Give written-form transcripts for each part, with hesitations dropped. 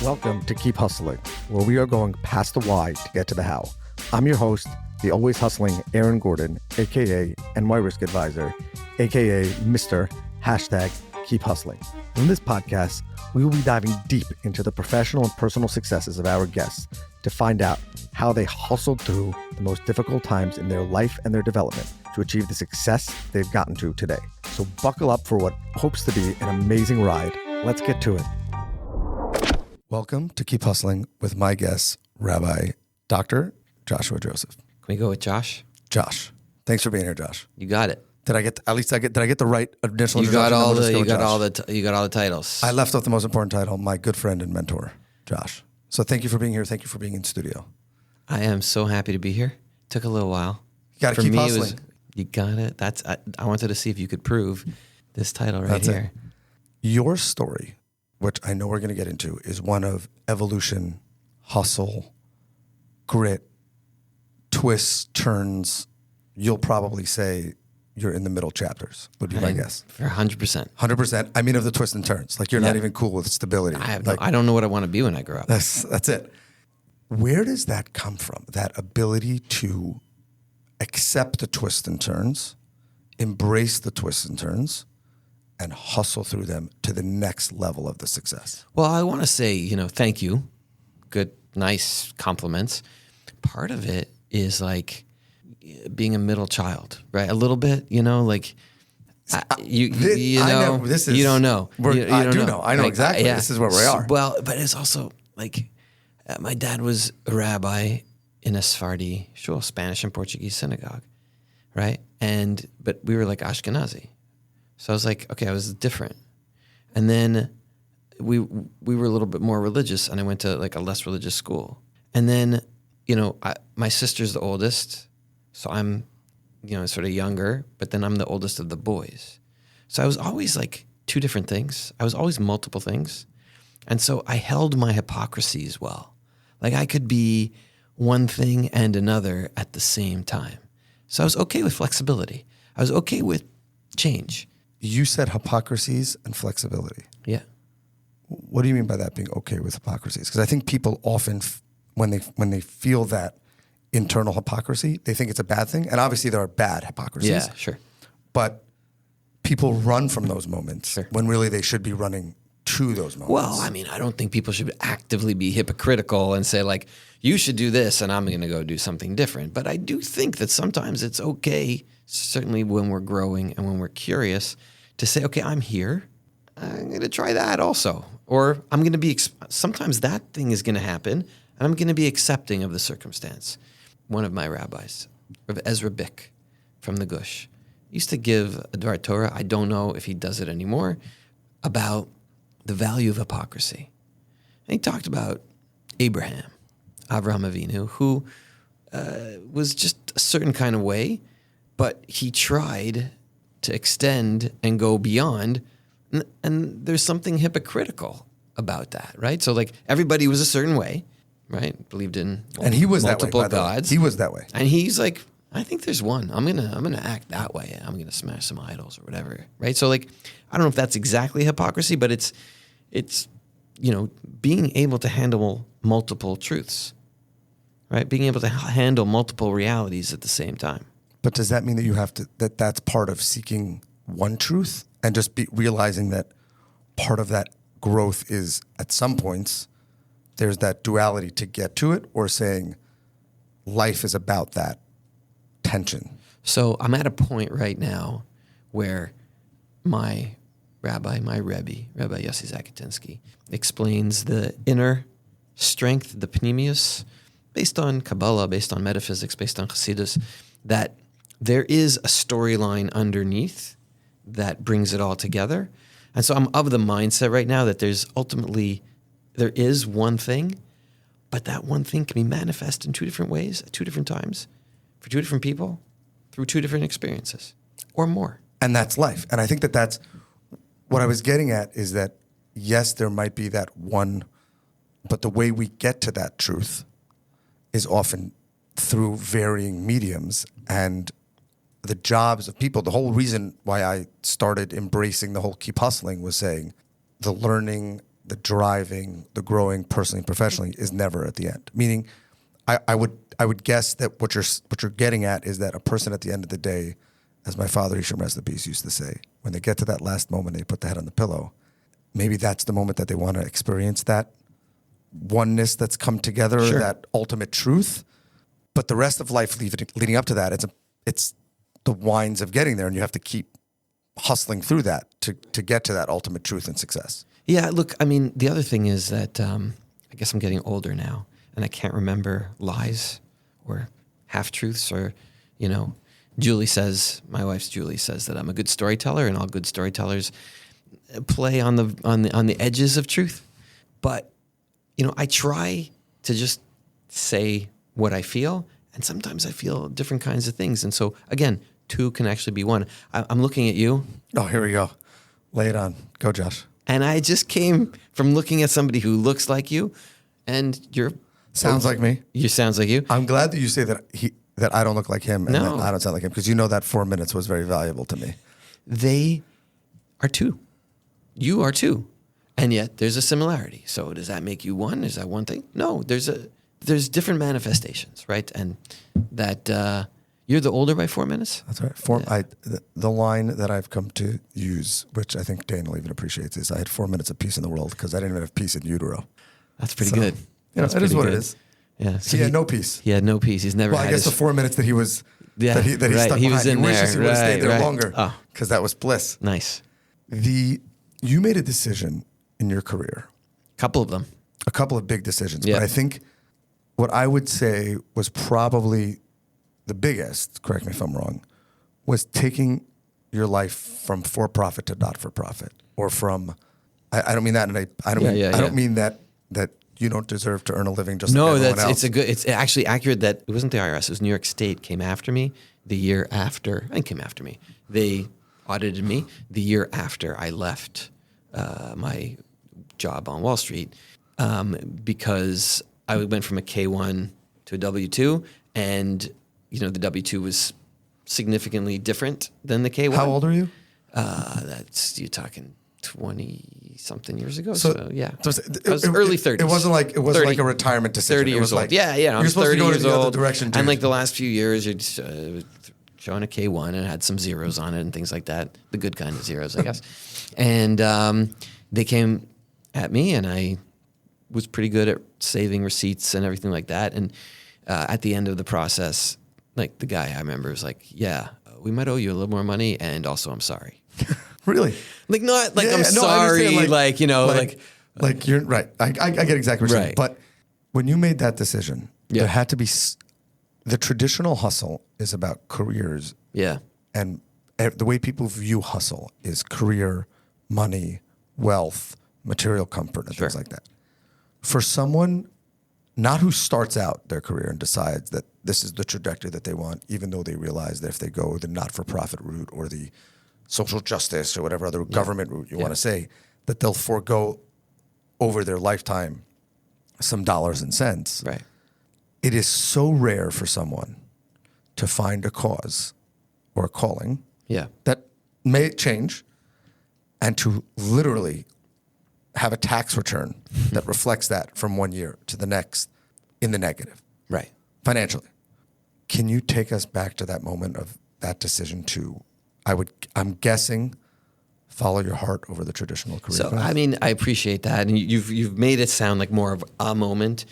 Welcome to Keep Hustling, where we are going past the why to get to the how. I'm your host, the always hustling Aaron Gordon, aka NY Risk Advisor, aka Mr. #Keep Hustling. In this podcast, we will be diving deep into the professional and personal successes of our guests to find out how they hustled through the most difficult times in their life and their development to achieve the success they've gotten to today. So buckle up for what hopes to be an amazing ride. Let's get to it. Welcome to Keep Hustling with my guest, Rabbi Dr. Joshua Joseph. Can we go with Josh? Josh. Thanks for being here, Josh. You got it. Did I get the right initial You got introduction? you got all the titles. I left off the most important title, my good friend and mentor, Josh. So thank you for being here. Thank you for being in studio. I am so happy to be here. Took a little while. You got to keep hustling. You got it. I wanted to see if you could prove this title right here. Your story, which I know we're going to get into, is one of evolution, hustle, grit, twists, turns. You'll probably say you're in the middle chapters, would be my guess. For 100%. 100%. I mean, of the twists and turns. Like, you're not even cool with stability. I don't know what I want to be when I grow up. That's it. Where does that come from? That ability to accept the twists and turns, embrace the twists and turns, and hustle through them to the next level of the success? Well, I want to say, thank you. Good, nice compliments. Part of it is like being a middle child, right? A little bit, you don't know. You don't know. I know exactly. Yeah. This is where we are. Well, but it's also like my dad was a rabbi in a Sephardi shul, Spanish and Portuguese synagogue, right? But we were like Ashkenazi. So I was like, okay, I was different. And then we were a little bit more religious, and I went to like a less religious school. And then, my sister's the oldest, so I'm, sort of younger, but then I'm the oldest of the boys. So I was always like two different things. I was always multiple things. And so I held my hypocrisies well. Like I could be one thing and another at the same time. So I was okay with flexibility. I was okay with change. You said hypocrisies and flexibility. Yeah. What do you mean by that, being okay with hypocrisies? Because I think people often, when they feel that internal hypocrisy, they think it's a bad thing. And obviously there are bad hypocrisies. Yeah, sure. But people run from those moments when really they should be running to those moments. Well, I mean, I don't think people should actively be hypocritical and say like, you should do this and I'm going to go do something different. But I do think that sometimes it's okay, certainly when we're growing and when we're curious, to say, okay, I'm here. I'm going to try that also. Or I'm going to be, sometimes that thing is going to happen and I'm going to be accepting of the circumstance. One of my rabbis, Rabbi Ezra Bick from the Gush, used to give a Dvar Torah, I don't know if he does it anymore, about the value of hypocrisy. And he talked about Avraham Avinu, who was just a certain kind of way, but he tried to extend and go beyond, and there's something hypocritical about that, right? So like everybody was a certain way, right? Believed in and he was multiple that way, gods. He was that way. And he's like, I think there's one. I'm gonna act that way. I'm gonna smash some idols or whatever, right? So like, I don't know if that's exactly hypocrisy, but it's being able to handle multiple truths, right? Being able to handle multiple realities at the same time. But does that mean that you have to, that's part of seeking one truth and just realizing that part of that growth is at some points there's that duality to get to it, or saying life is about that tension? So I'm at a point right now where my Rebbe, Rabbi Yossi Zakatinsky, explains the inner strength, the pnimius, based on Kabbalah, based on metaphysics, based on Chassidus, that there is a storyline underneath that brings it all together. And so I'm of the mindset right now that there is one thing, but that one thing can be manifest in two different ways, at two different times, for two different people, through two different experiences, or more. And that's life. And I think that's what I was getting at, is that, yes, there might be that one, but the way we get to that truth is often through varying mediums. And the jobs of people, the whole reason why I started embracing the whole keep hustling was saying the learning the driving, the growing personally and professionally is never at the end. Meaning, I would guess that what you're getting at is that a person at the end of the day, as my father, Isham rest in peace, used to say, when they get to that last moment, they put the head on the pillow. Maybe that's the moment that they want to experience that oneness that's come together, Sure. that ultimate truth. But the rest of life leading up to that, it's the winds of getting there, and you have to keep hustling through that to get to that ultimate truth and success. Yeah, look, I mean, the other thing is that I guess I'm getting older now, and I can't remember lies or half-truths or, my wife's Julie says that I'm a good storyteller, and all good storytellers play on the edges of truth. But, I try to just say what I feel, and sometimes I feel different kinds of things. And so, again, two can actually be one. I'm looking at you. Oh, here we go. Lay it on. Go, Josh. And I just came from looking at somebody who looks like you, and Sounds like me. You sounds like you. I'm glad that you say that I don't look like him and No. that I don't sound like him, because that 4 minutes was very valuable to me. They are two. You are two. And yet there's a similarity. So does that make you one? Is that one thing? No, there's different manifestations, right? And that you're the older by 4 minutes? That's right. The line that I've come to use, which I think Daniel even appreciates, is I had 4 minutes of peace in the world because I didn't even have peace in utero. That's pretty good. It is what it is. Yeah. So he had no peace. He had no peace. He's never Well, had I guess the 4 minutes that he was that he right. stuck He behind. was in he wishes there. he would have stayed there Right. longer Oh. because that was bliss. Nice. You made a decision in your career, Couple of them. a couple of big decisions, Yeah. but I think what I would say was probably the biggest, correct me if I'm wrong, was taking your life from for-profit to not-for-profit, or from, I don't mean that, and I don't mean that you don't deserve to earn a living just like everyone else. It's actually accurate that it wasn't the IRS, it was New York State came after me the year after, and came after me. They audited me the year after I left my job on Wall Street because I went from a K-1 to a W-2, and the W-2 was significantly different than the K-1. How old are you? You're talking 20-something years ago. So yeah, I was early 30s. It wasn't like 30, like a retirement decision. 30 It years was old. like, Yeah. You're I'm supposed 30 to go years to the other old. direction, dude. And like the last few years, you're just, showing a K1 and had some zeros on it and things like that. The good kind of zeros, I guess. And they came at me, and I was pretty good at saving receipts and everything like that. And at the end of the process, like the guy I remember was like, "Yeah, we might owe you a little more money, and also I'm sorry." Really? Like not like Yeah, I'm no, I sorry, understand, like you're right. I get exactly what you're saying. Right. But when you made that decision, Yeah. there had to be the traditional hustle is about careers, yeah, and the way people view hustle is career, money, wealth, material comfort, and things like that. For someone not who starts out their career and decides that this is the trajectory that they want, even though they realize that if they go the not-for-profit route or the social justice or whatever other government route you want to say, that they'll forego over their lifetime some dollars and cents. right. It is so rare for someone to find a cause or a calling Yeah, that may change and to literally have a tax return that reflects that from 1 year to the next in the negative right. financially. Can you take us back to that moment of that decision to, I'm guessing, follow your heart over the traditional career So, path? I mean, I appreciate that. And you've made it sound like more of a moment.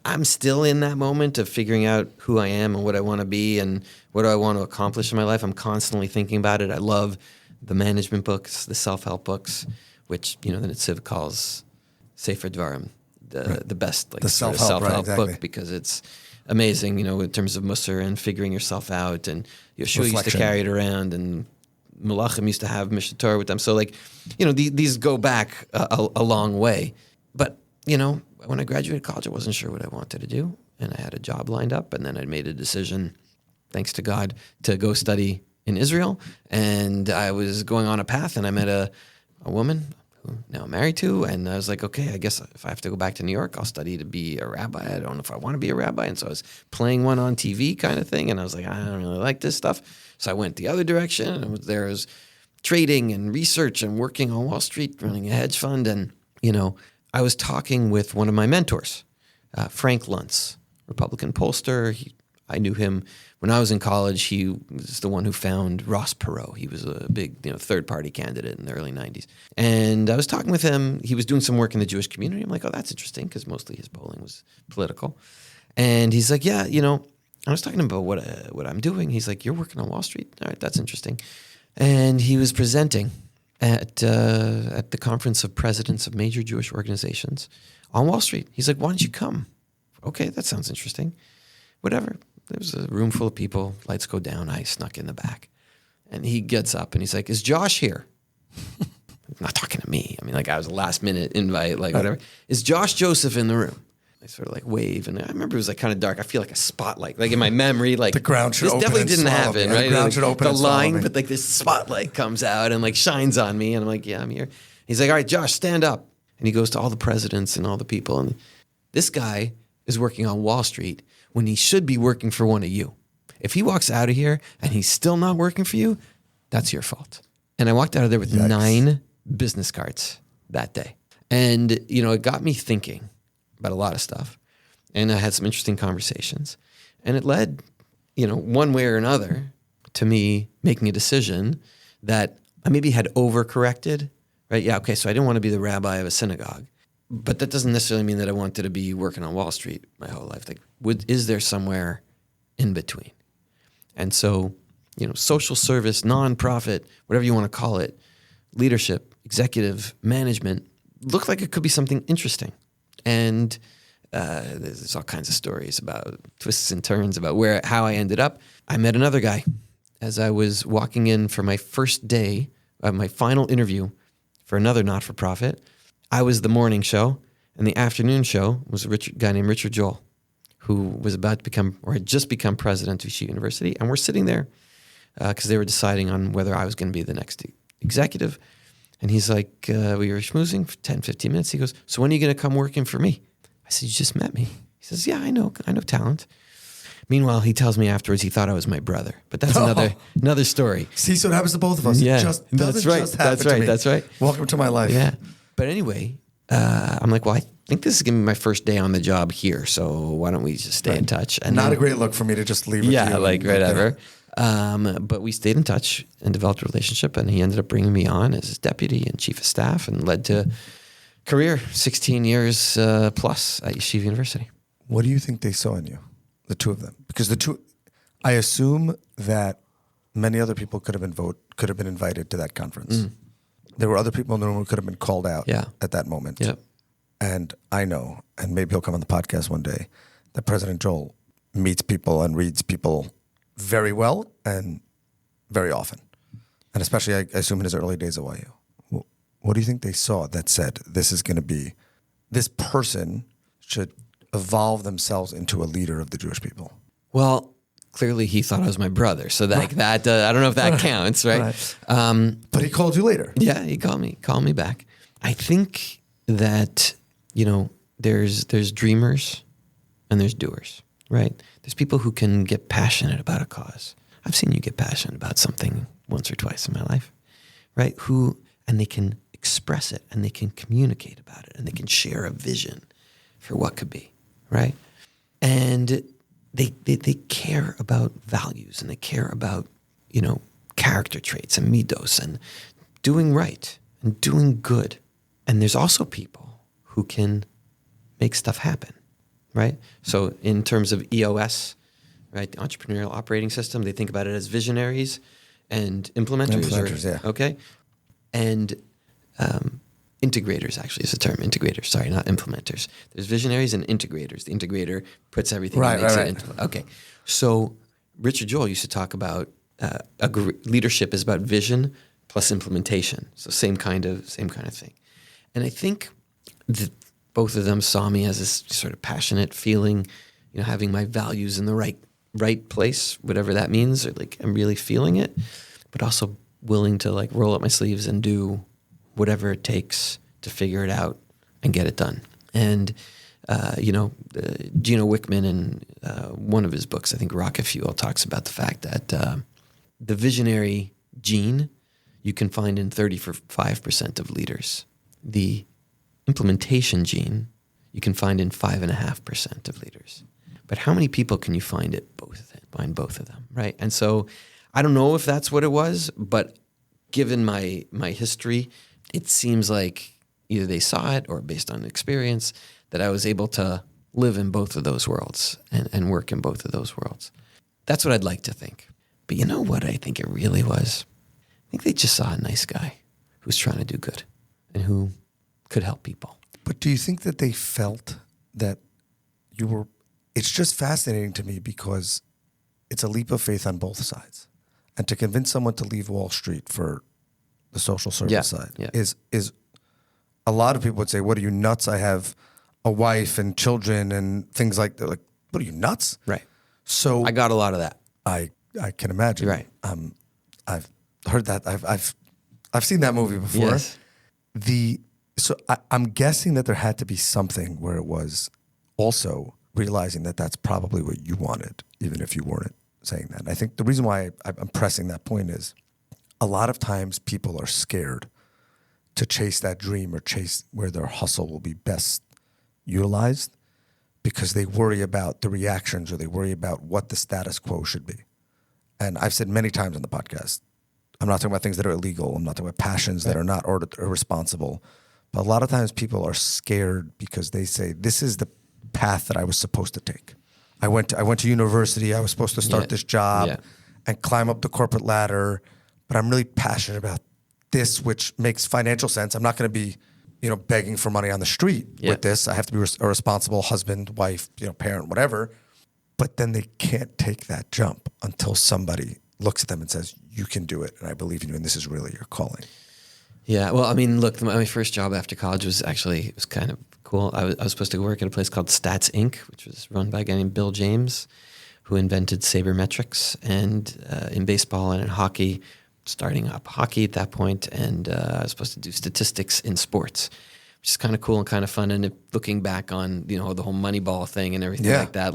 I'm still in that moment of figuring out who I am and what I want to be and what do I want to accomplish in my life. I'm constantly thinking about it. I love the management books, the self-help books, which, the Netziv calls Sefer Dvarim, the best The sort of self-help, right, exactly. book, because it's amazing, in terms of Musar and figuring yourself out. And Yeshua used to Reflection. carry it around, and Malachim used to have Mishnah Torah with them. So, these go back a long way. But, when I graduated college, I wasn't sure what I wanted to do. And I had a job lined up. And then I made a decision, thanks to God, to go study in Israel. And I was going on a path, and I met a woman who now I'm married to. And I was like, okay, I guess if I have to go back to New York, I'll study to be a rabbi. I don't know if I want to be a rabbi. And so I was playing one on TV kind of thing. And I was like, I don't really like this stuff. So I went the other direction, and I was trading and research and working on Wall Street, running a hedge fund. And I was talking with one of my mentors, Frank Luntz, Republican pollster. I knew him when I was in college. He was the one who found Ross Perot. He was a big, third-party candidate in the early 90s. And I was talking with him. He was doing some work in the Jewish community. I'm like, oh, that's interesting, because mostly his polling was political. And he's like, yeah, I was talking about what I'm doing. He's like, you're working on Wall Street? All right, that's interesting. And he was presenting at the conference of presidents of major Jewish organizations on Wall Street. He's like, why don't you come? Okay, that sounds interesting. Whatever. There was a room full of people. Lights go down. I snuck in the back. And he gets up and he's like, is Josh here? Not talking to me. I mean, I was a last minute invite, whatever. Is Josh Joseph in the room? I sort of wave, and I remember it was kind of dark. I feel like a spotlight, in my memory, the ground should this open. Definitely didn't happen, right? The ground should open. The line, but this spotlight comes out and shines on me, and I'm like, yeah, I'm here. He's like, all right, Josh, stand up, and he goes to all the presidents and all the people, and this guy is working on Wall Street when he should be working for one of you. If he walks out of here and he's still not working for you, that's your fault. And I walked out of there with 9 business cards that day, and it got me thinking about a lot of stuff. And I had some interesting conversations. And it led, one way or another to me making a decision that I maybe had overcorrected, right? Yeah, okay, so I didn't want to be the rabbi of a synagogue. But that doesn't necessarily mean that I wanted to be working on Wall Street my whole life. Is there somewhere in between? And so, social service, nonprofit, whatever you want to call it, leadership, executive, management, looked like it could be something interesting. And there's all kinds of stories about twists and turns about how I ended up. I met another guy as I was walking in for my first day of my final interview for another not-for-profit. I was the morning show, and the afternoon show was a guy named Richard Joel, who was about to become, or had just become president of Yeshiva University. And we're sitting there because they were deciding on whether I was going to be the next executive. And he's like, we were schmoozing for 10, 15 minutes. He goes, so when are you going to come working for me? I said, you just met me. He says, yeah, I know talent. Meanwhile, he tells me afterwards he thought I was my brother. But that's another story. See, so it happens to both of us. Yeah, it just doesn't just happen to me. That's right. Welcome to my life. Yeah. But anyway, I'm like, well, I think this is going to be my first day on the job here. So why don't we just stay in touch? And Not a great look for me to just leave with you. Yeah, whatever. But we stayed in touch and developed a relationship, and he ended up bringing me on as his deputy and chief of staff, and led to career 16 years plus at Yeshiva University. What do you think they saw in you, the two of them? Because I assume that many other people could have been invited to that conference. There were other people in the room who could have been called out at that moment. Yep. And I know, and maybe he'll come on the podcast one day, that President Joel meets people and reads people very well and very often. And especially, I assume, in his early days at YU. What do you think they saw that said, this person should evolve themselves into a leader of the Jewish people? Well, clearly he thought I was my brother. So that I don't know if that counts, right? But he called you later. Yeah, he called me back. I think that, there's dreamers and there's doers, right? There's people who can get passionate about a cause. I've seen you get passionate about something once or twice in my life, right? And they can express it, and they can communicate about it, and they can share a vision for what could be, right? And they care about values, and they care about, character traits and midos and doing right and doing good. And there's also people who can make stuff happen, right? So in terms of EOS, right, the entrepreneurial operating system, they think about it as visionaries and implementers. Yeah. Okay. And integrators actually is the term. Integrators, sorry, not implementers. There's visionaries and integrators. The integrator puts everything and makes it into. Okay. So Richard Joel used to talk about leadership is about vision plus implementation. So same kind of thing. And I think that both of them saw me as this sort of passionate feeling, having my values in the right place, whatever that means, or I'm really feeling it, but also willing to roll up my sleeves and do whatever it takes to figure it out and get it done. And Gino Wickman in one of his books, I think Rocket Fuel, talks about the fact that the visionary gene you can find in 35% of leaders. The implementation gene you can find in 5.5% of leaders. But how many people can you find both of them, right? And so I don't know if that's what it was, but given my history, it seems like either they saw it or based on experience that I was able to live in both of those worlds and work in both of those worlds. That's what I'd like to think. But you know what I think it really was? I think they just saw a nice guy who's trying to do good and who could help people. But do you think that they felt that you were... It's just fascinating to me because it's a leap of faith on both sides. And to convince someone to leave Wall Street for the social service side is a lot of people would say, what are you, nuts? I have a wife and children and things like that. Like, what are you, nuts? Right. So I got a lot of that. I can imagine. Right. I've heard that. I've seen that movie before. Yes. So I'm guessing that there had to be something where it was also realizing that that's probably what you wanted, even if you weren't saying that. And I think the reason why I'm pressing that point is a lot of times people are scared to chase that dream or chase where their hustle will be best utilized because they worry about the reactions or they worry about what the status quo should be. And I've said many times on the podcast, I'm not talking about things that are illegal. I'm not talking about passions that are not irresponsible. But a lot of times people are scared because they say, this is the path that I was supposed to take. I went to university. I was supposed to start this job and climb up the corporate ladder. But I'm really passionate about this, which makes financial sense. I'm not going to be, begging for money on the street with this. I have to be a responsible husband, wife, parent, whatever. But then they can't take that jump until somebody looks at them and says, you can do it. And I believe in you. And this is really your calling. Yeah. Well, I mean, look, my first job after college was kind of cool. I was supposed to work at a place called Stats Inc., which was run by a guy named Bill James, who invented sabermetrics and in baseball and in hockey, starting up hockey at that point. And I was supposed to do statistics in sports, which is kind of cool and kind of fun. And looking back on, the whole Moneyball thing and everything like that,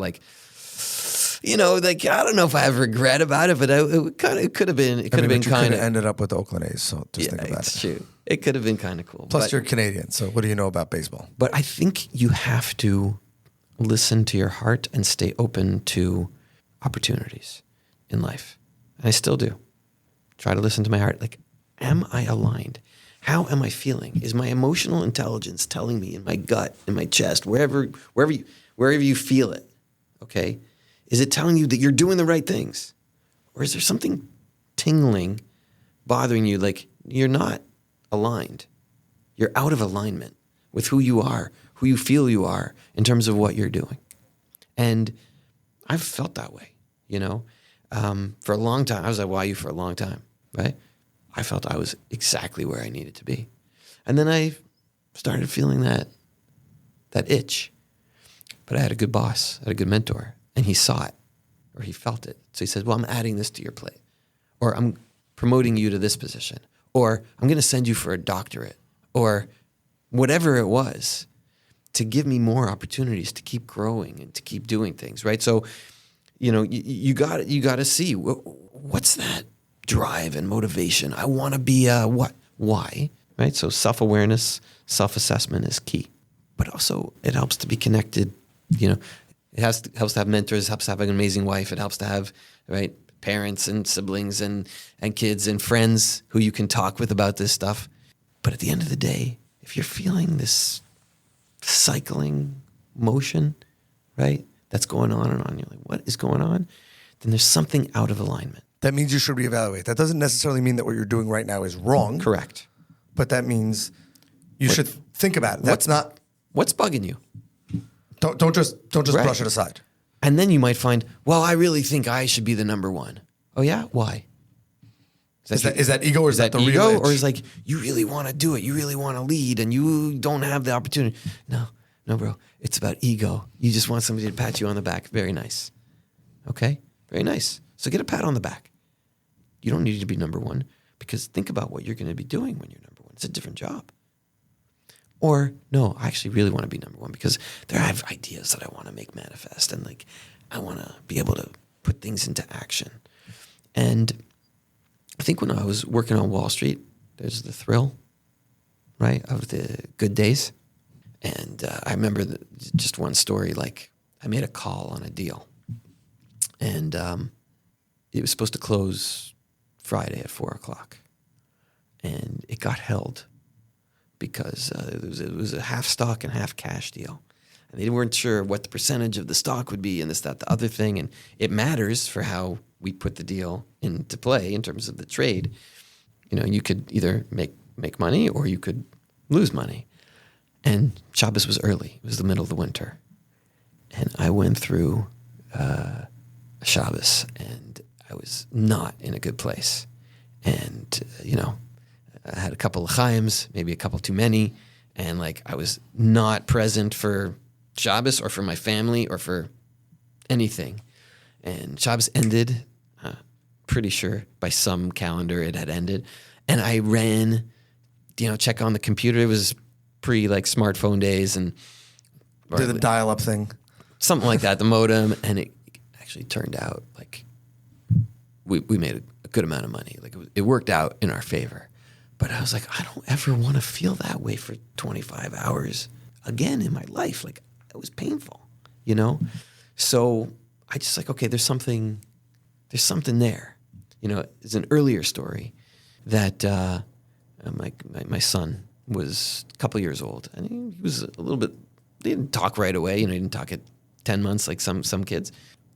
I don't know if I have regret about it, but it could have been. It could have been kind of ended up with the Oakland A's. So just think about it. True. It could have been kind of cool. Plus, you're Canadian, so what do you know about baseball? But I think you have to listen to your heart and stay open to opportunities in life. And I still do. Try to listen to my heart. Like, am I aligned? How am I feeling? Is my emotional intelligence telling me in my gut, in my chest, wherever you feel it? Okay. Is it telling you that you're doing the right things? Or is there something tingling, bothering you, like you're not aligned? You're out of alignment with who you are, who you feel you are in terms of what you're doing. And I've felt that way, for a long time. I was at YU for a long time, right? I felt I was exactly where I needed to be. And then I started feeling that itch. But I had a good boss, I had a good mentor. And he saw it, or he felt it. So he said, well, I'm adding this to your plate, or I'm promoting you to this position, or I'm going to send you for a doctorate, or whatever it was, to give me more opportunities to keep growing and to keep doing things, right? So, you got to see what's that drive and motivation. I want to be what? Why? Right? So self-awareness, self-assessment is key. But also it helps to be connected, It helps to have mentors, helps to have an amazing wife. It helps to have, right, parents and siblings and kids and friends who you can talk with about this stuff. But at the end of the day, if you're feeling this cycling motion, right, that's going on and on, you're like, what is going on? Then there's something out of alignment. That means you should reevaluate. That doesn't necessarily mean that what you're doing right now is wrong. Correct. But that means you should think about it. What's bugging you? Don't just brush it aside. And then you might find, well, I really think I should be the number one. Oh yeah? Why? Is that ego, or is that the real itch? Or is like, you really want to do it, you really want to lead, and you don't have the opportunity. No, bro. It's about ego. You just want somebody to pat you on the back. Very nice. Okay? Very nice. So get a pat on the back. You don't need to be number one, because think about what you're going to be doing when you're number one. It's a different job. Or, no, I actually really want to be number one because I have ideas that I want to make manifest, and I want to be able to put things into action. And I think when I was working on Wall Street, there's the thrill, right, of the good days, And I remember just one story, like I made a call on a deal, and it was supposed to close Friday at 4:00, and it got held because it was a half stock and half cash deal. And they weren't sure what the percentage of the stock would be and this, that, the other thing. And it matters for how we put the deal into play in terms of the trade. You know, you could either make money or you could lose money. And Shabbos was early. It was the middle of the winter. And I went through Shabbos, and I was not in a good place. And, I had a couple of chaims, maybe a couple too many. And, like, I was not present for Shabbos or for my family or for anything. And Shabbos ended, pretty sure by some calendar it had ended. And I ran, check on the computer. It was smartphone days, and did the dial-up thing. Something like that, the modem. And it actually turned out like we made a good amount of money. Like it worked out in our favor. But I was like, I don't ever want to feel that way for 25 hours again in my life. Like, it was painful, So I just like, okay, there's something there. It's an earlier story that my son was a couple years old, and he was a little bit, he didn't talk right away. He didn't talk at 10 months like some kids.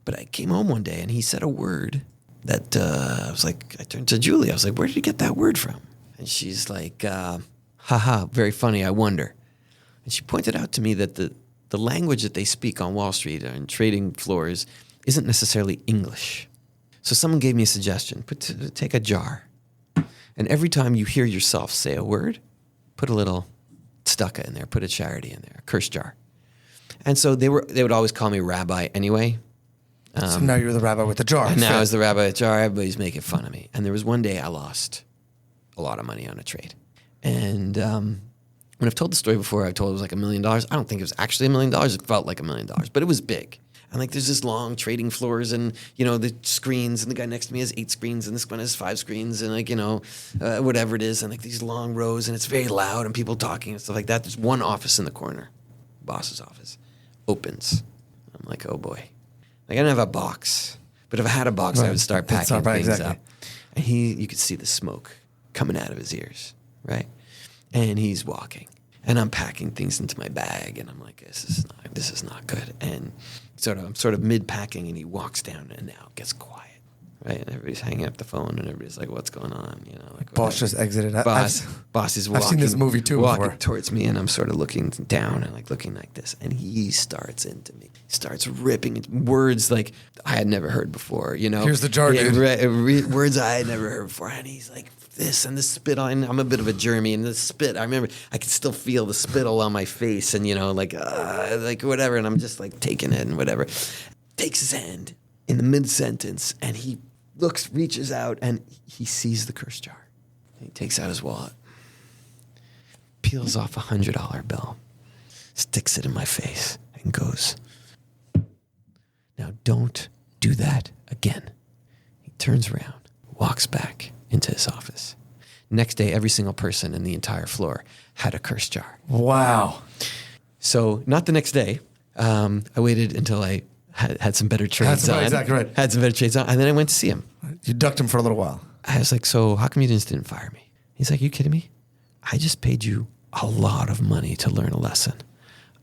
But I came home one day, and he said a word that I turned to Julie. I was like, where did you get that word from? And she's like, haha, very funny, I wonder. And she pointed out to me that the language that they speak on Wall Street and trading floors isn't necessarily English. So someone gave me a suggestion. Take a jar. And every time you hear yourself say a word, put a little tzedakah in there, put a charity in there, a curse jar. And so they would always call me rabbi anyway. So now you're the rabbi with the jar. And now I was the rabbi with the jar. Everybody's making fun of me. And there was one day I lost a lot of money on a trade. And when I've told the story before, I've told it was like $1 million. I don't think it was actually $1 million. It felt like $1 million, but it was big. And like there's this long trading floors and, the screens, and the guy next to me has 8 screens and this one has 5 screens and whatever it is. And like these long rows, and it's very loud and people talking and stuff like that. There's one office in the corner, boss's office, opens. I'm like, oh boy. Like I didn't have a box, but if I had a box, right, I would start packing things up. And you could see the smoke coming out of his ears, right? And he's walking, and I'm packing things into my bag, and I'm like, this is not good. And I'm sort of mid packing, and he walks down, and now it gets quiet, right? And everybody's hanging up the phone, and everybody's like, what's going on? Boss just exited. Boss is walking. I've seen this movie too walking before. Towards me, and I'm sort of looking down and like looking like this, and he starts into me. He starts ripping words like I had never heard before. Here's the jar, dude. Words I had never heard before, and he's like this and the spit on. I'm a bit of a germy, and the spit. I remember I could still feel the spittle on my face, and like whatever. And I'm just like taking it and whatever. Takes his hand in the mid sentence, and he reaches out, and he sees the curse jar. And he takes out his wallet, peels off a $100 bill, sticks it in my face, and goes, "Now don't do that again." He turns around, walks back into his office. Next day, every single person in the entire floor had a curse jar. Wow. So not the next day. I waited until I had some better trades on. Exactly right. Had some better trades on, and then I went to see him. You ducked him for a little while. I was like, so how come you just didn't fire me? He's like, you kidding me? I just paid you a lot of money to learn a lesson.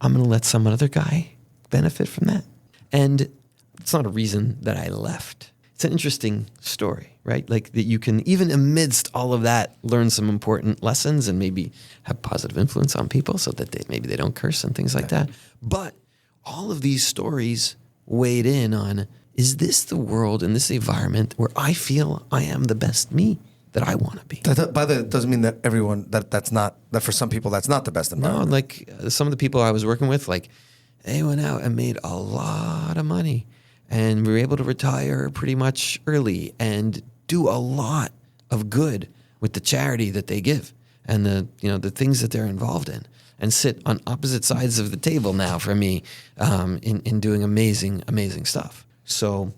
I'm going to let some other guy benefit from that. And it's not a reason that I left. It's an interesting story, right? Like that you can, even amidst all of that, learn some important lessons and maybe have positive influence on people so that maybe they don't curse and things like that. But all of these stories weighed in on, is this the world and this environment where I feel I am the best me that I want to be? By the way, it doesn't mean that everyone, that for some people that's not the best environment. No, like some of the people I was working with, like they went out and made a lot of money, and we were able to retire pretty much early and do a lot of good with the charity that they give and the things that they're involved in, and sit on opposite sides of the table now for me in doing amazing, amazing stuff. So,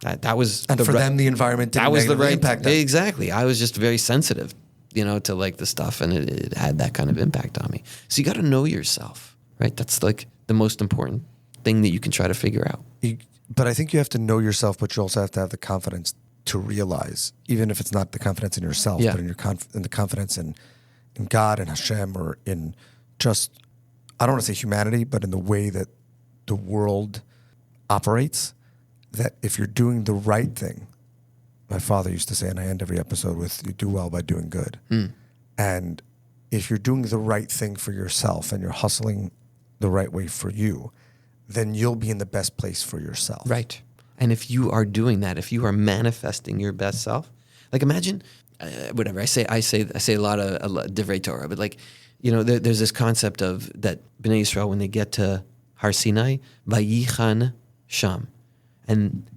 that was... And for them, the environment didn't negatively impact them. Exactly. I was just very sensitive to like the stuff, and it had that kind of impact on me. So you got to know yourself, right? That's like the most important thing that you can try to figure out. But I think you have to know yourself, but you also have to have the confidence to realize, even if it's not the confidence in yourself, but in the confidence in God and Hashem, or in just, I don't want to say humanity, but in the way that the world operates, that if you're doing the right thing, my father used to say, and I end every episode with, you do well by doing good. And if you're doing the right thing for yourself and you're hustling the right way for you, then you'll be in the best place for yourself. Right. And if you are doing that, if you are manifesting your best self, like imagine, whatever I say a lot of divrei Torah, but like, there's this concept of that Bnei Yisrael, when they get to Har Sinai, vayichan sham, and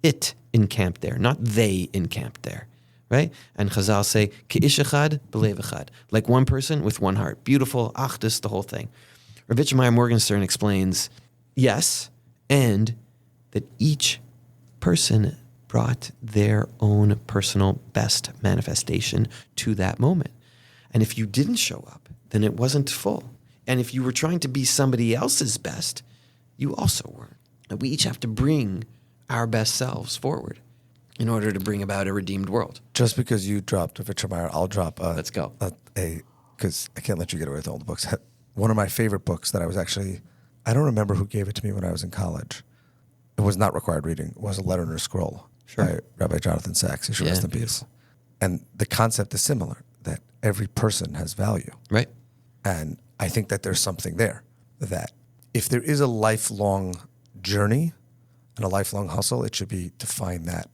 it encamped there, not they encamped there, right? And Chazal say, Ke'ish echad b'lev echad, like one person with one heart. Beautiful, achdus, the whole thing. Rav Meyer Morgenstern explains, yes, and that each person brought their own personal best manifestation to that moment. And if you didn't show up, then it wasn't full. And if you were trying to be somebody else's best, you also weren't. And we each have to bring our best selves forward in order to bring about a redeemed world. Just because you dropped Rav Meyer, I'll drop Let's go. Because I can't let you get away with all the books. One of my favorite books that I don't remember who gave it to me when I was in college. It was not required reading. It was A Letter and a Scroll by Rabbi Jonathan Sachs. He should rest in peace. And the concept is similar, that every person has value. Right. And I think that there's something there, that if there is a lifelong journey and a lifelong hustle, it should be to find that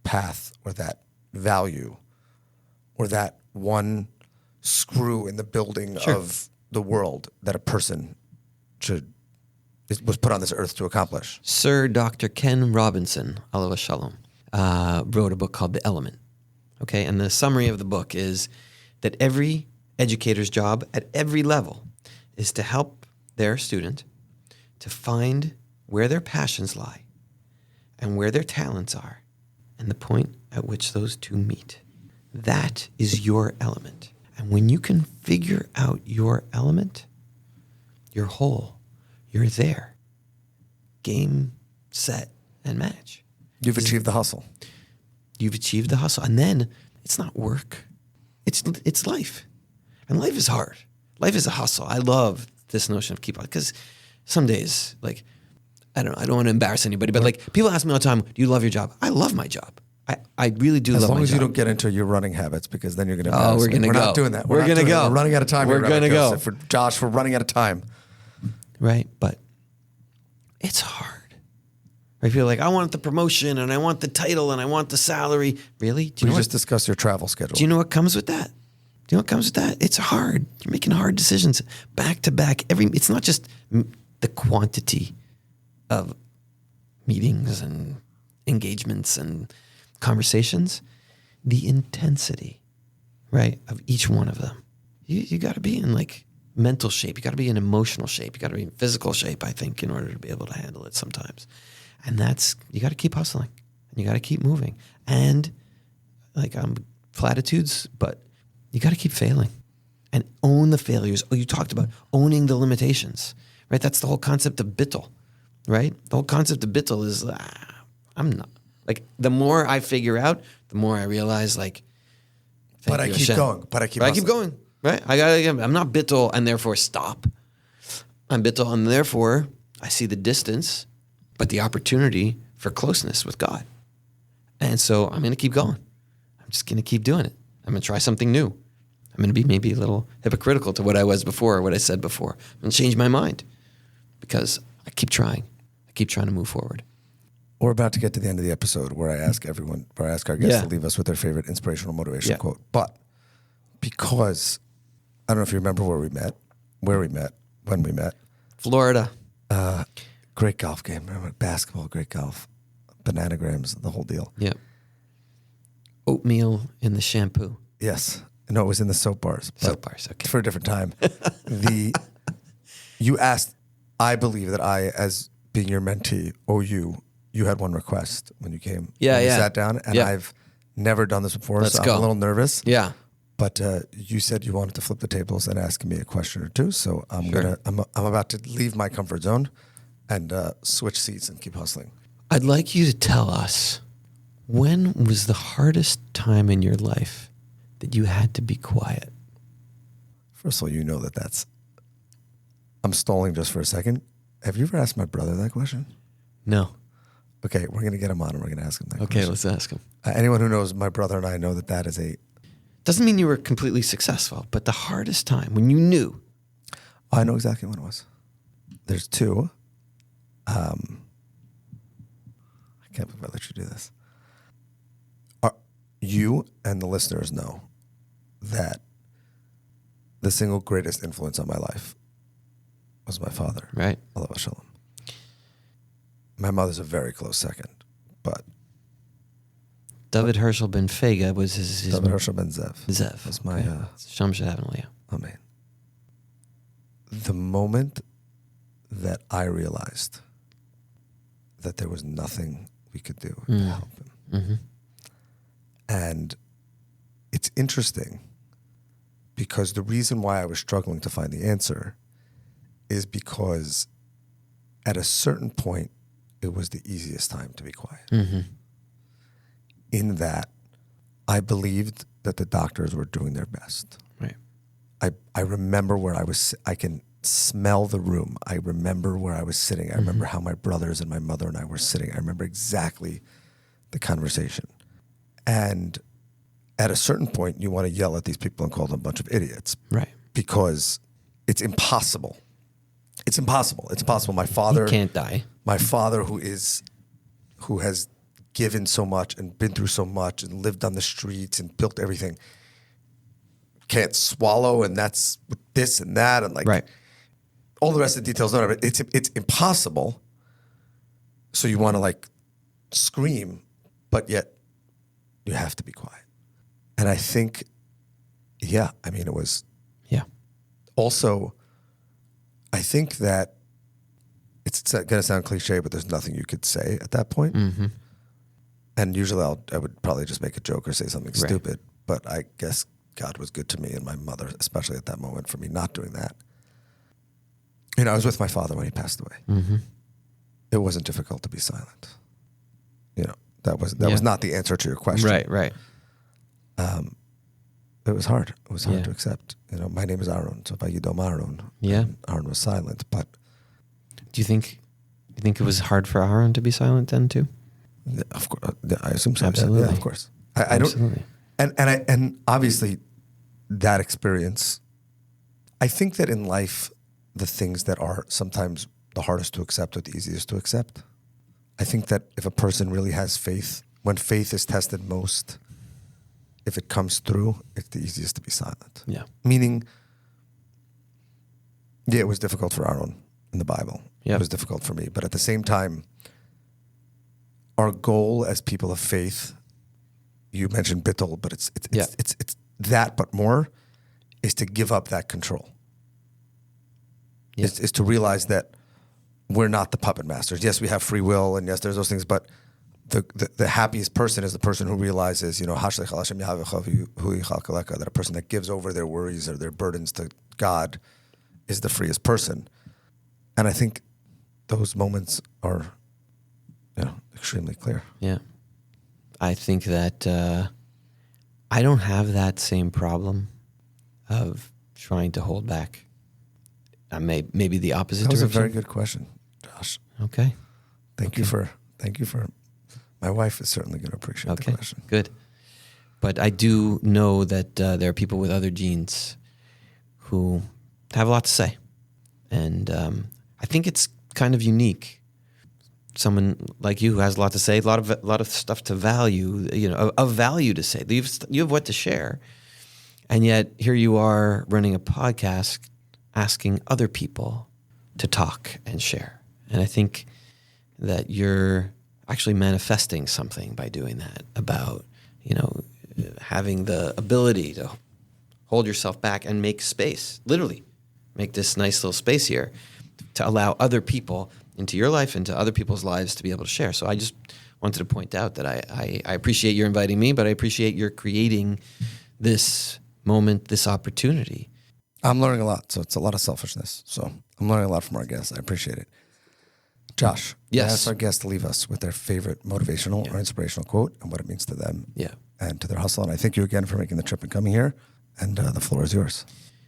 path or that value or that one screw in the building of the world that a person was put on this earth to accomplish. Sir Dr. Ken Robinson, alav shalom, wrote a book called The Element. Okay, and the summary of the book is that every educator's job at every level is to help their student to find where their passions lie and where their talents are and the point at which those two meet. That is your element. And when you can figure out your element, you're whole. You're there. Game, set, and match. You've achieved the hustle. You've achieved the hustle. And then it's not work. It's life. And life is hard. Life is a hustle. I love this notion of keep on, because some days, like, I don't want to embarrass anybody, but like people ask me all the time, do you love your job? I love my job. I really do love my job. As long as you don't get into your running habits, because then you're going to embarrass me. We're not doing that. We're going to go. We're running out of time. We're going to go. For Josh, we're running out of time. Right, but it's hard. I feel like I want the promotion and I want the title and I want the salary. Really? We just discussed your travel schedule. Do you know what comes with that? It's hard. You're making hard decisions back to back. It's not just the quantity of meetings and engagements and conversations, the intensity, right, of each one of them. You got to be in like mental shape. You got to be in emotional shape. You got to be in physical shape, I think, in order to be able to handle it sometimes. And you got to keep hustling and you got to keep moving. And like platitudes, but you got to keep failing and own the failures. Oh, you talked about owning the limitations, right? That's the whole concept of bitul, right? The whole concept of bitul is I'm not, like, the more I figure out, the more I realize, like, but I keep going. But I keep going, right? I'm not bitul and therefore stop. I'm bitul and therefore I see the distance, but the opportunity for closeness with God. And so I'm going to keep going. I'm just going to keep doing it. I'm going to try something new. I'm going to be maybe a little hypocritical to what I was before or what I said before. I'm going to change my mind because I keep trying. I keep trying to move forward. We're about to get to the end of the episode where I ask our guests to leave us with their favorite inspirational motivation quote. But because I don't know if you remember when we met. Florida. Great golf game. Remember basketball, great golf, bananagrams, the whole deal. Yeah. Oatmeal in the shampoo. Yes. No, it was in the soap bars. Soap bars, okay. For a different time. You asked, I believe that I, as being your mentee, owe you had one request when you came. Yeah, We sat down, and I've never done this before, Let's so go. I'm a little nervous. Yeah. But you said you wanted to flip the tables and ask me a question or two, so I'm about to leave my comfort zone and switch seats and keep hustling. I'd like you to tell us, when was the hardest time in your life that you had to be quiet? First of all, you know that's. I'm stalling just for a second. Have you ever asked my brother that question? No. Okay, we're gonna get him on and we're gonna ask him that question. Okay, let's ask him. Anyone who knows my brother and I know that is a. Doesn't mean you were completely successful, but the hardest time when you knew. I know exactly when it was. There's two. I can't believe I let you do this. You and the listeners know that the single greatest influence on my life was my father. Right. Alav Shalom. My mother's a very close second, but David Herschel ben Fega was his David Herschel ben Zev. Zev. Was my Sham Shahavin. Amen. The moment that I realized that there was nothing we could do to help him. Mm-hmm. And it's interesting because the reason why I was struggling to find the answer is because at a certain point, it was the easiest time to be quiet. Mm-hmm. In that, I believed that the doctors were doing their best. Right. I remember where I was. I can smell the room. I remember where I was sitting. I remember how my brothers and my mother and I were sitting. I remember exactly the conversation. And at a certain point, you want to yell at these people and call them a bunch of idiots. Right. Because it's impossible. It's impossible. It's impossible. My father You can't die. My father, who has given so much and been through so much and lived on the streets and built everything, can't swallow, and that's this and that and like right. all the rest of the details. Not of it. It's impossible. So you want to like scream, but yet you have to be quiet. And I think, yeah, I mean, it was. Yeah. Also, I think that it's going to sound cliche, but there's nothing you could say at that point. Mm-hmm. And usually I would probably just make a joke or say something stupid. But I guess God was good to me and my mother, especially at that moment, for me not doing that. You know, I was with my father when he passed away. Mm-hmm. It wasn't difficult to be silent. You know, that was not the answer to your question. Right. It was hard. It was hard to accept. You know, my name is Aaron, so if I Yidom Aaron, Aaron was silent. But do you think it was hard for Aaron to be silent then too? Of course, I assume so. Absolutely, yeah, of course. I don't. And obviously, that experience. I think that in life, the things that are sometimes the hardest to accept are the easiest to accept. I think that if a person really has faith, when faith is tested most, if it comes through, it's the easiest to be silent. Yeah. Meaning, yeah, it was difficult for Aaron in the Bible. Yeah. It was difficult for me. But at the same time, our goal as people of faith, you mentioned bitul, but it's that, but more, is to give up that control. Yeah. Is to realize that we're not the puppet masters. Yes, we have free will, and yes, there's those things, but the happiest person is the person who realizes, you know, that a person that gives over their worries or their burdens to God is the freest person. And I think those moments are, you know, extremely clear. Yeah. I think that I don't have that same problem of trying to hold back. I maybe the opposite That was direction. a very good question, Josh. Okay. Thank you for. My wife is certainly going to appreciate the question. Good. But I do know that there are people with other genes who have a lot to say. And I think it's kind of unique. Someone like you who has a lot to say, a lot of stuff to value, you know, of value to say. You have what to share. And yet here you are running a podcast asking other people to talk and share. And I think that you're actually manifesting something by doing that, about, you know, having the ability to hold yourself back and make space, literally make this nice little space here to allow other people into your life, into other people's lives to be able to share. So I just wanted to point out that I appreciate your inviting me, but I appreciate your creating this moment, this opportunity. I'm learning a lot. So it's a lot of selfishness. So I'm learning a lot from our guests. I appreciate it. Josh, Yes. I asked our guests to leave us with their favorite motivational or inspirational quote and what it means to them and to their hustle. And I thank you again for making the trip and coming here. And the floor is yours.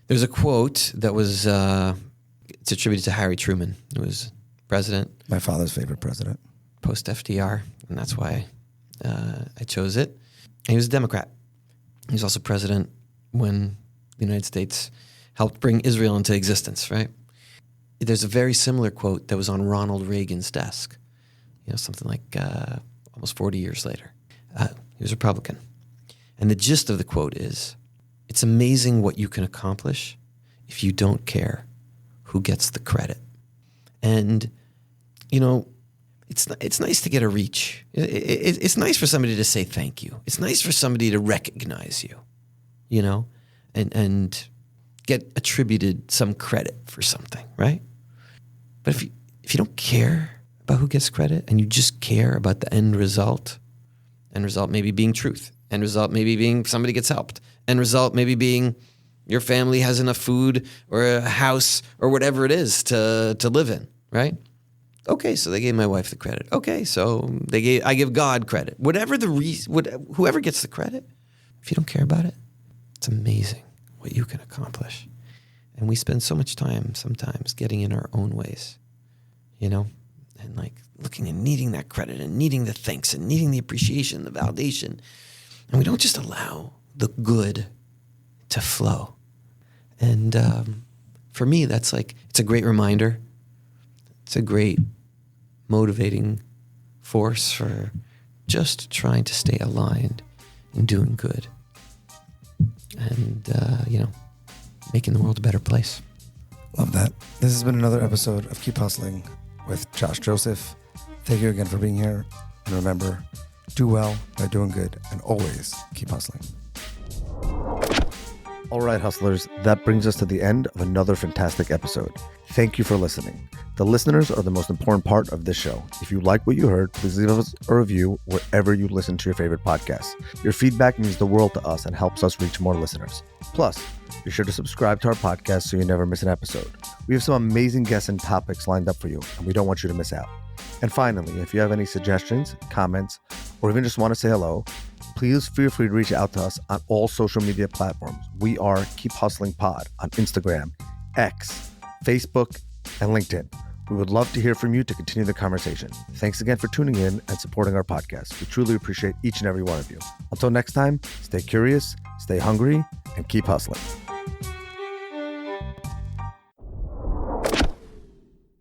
There's a quote that was it's attributed to Harry Truman, who was president. My father's favorite president. Post FDR, and that's why I chose it. And he was a Democrat. He was also president when the United States helped bring Israel into existence, right? There's a very similar quote that was on Ronald Reagan's desk, something like almost 40 years later. He was a Republican. And the gist of the quote is, it's amazing what you can accomplish if you don't care who gets the credit. And, it's nice to get a reach. It's nice for somebody to say thank you. It's nice for somebody to recognize you, and get attributed some credit for something, right? But if you don't care about who gets credit and you just care about the end result maybe being truth, end result maybe being somebody gets helped, end result maybe being your family has enough food or a house or whatever it is to live in, right? Okay, so they gave my wife the credit. Okay, so I give God credit. Whatever the reason, whoever gets the credit, if you don't care about it, it's amazing what you can accomplish. And we spend so much time sometimes getting in our own ways, and like looking and needing that credit and needing the thanks and needing the appreciation, the validation. And we don't just allow the good to flow. And for me, that's it's a great reminder. It's a great motivating force for just trying to stay aligned and doing good. And, making the world a better place. Love that. This has been another episode of Keep Hustling with Josh Joseph. Thank you again for being here. And remember, do well by doing good and always keep hustling. All right, hustlers, that brings us to the end of another fantastic episode. Thank you for listening. The listeners are the most important part of this show. If you like what you heard, please leave us a review wherever you listen to your favorite podcasts. Your feedback means the world to us and helps us reach more listeners. Plus, be sure to subscribe to our podcast so you never miss an episode. We have some amazing guests and topics lined up for you, and we don't want you to miss out. And finally, if you have any suggestions, comments, or even just want to say hello, please feel free to reach out to us on all social media platforms. We are Keep Hustling Pod on Instagram, X, Facebook, and LinkedIn. We would love to hear from you to continue the conversation. Thanks again for tuning in and supporting our podcast. We truly appreciate each and every one of you. Until next time, stay curious, stay hungry, and keep hustling.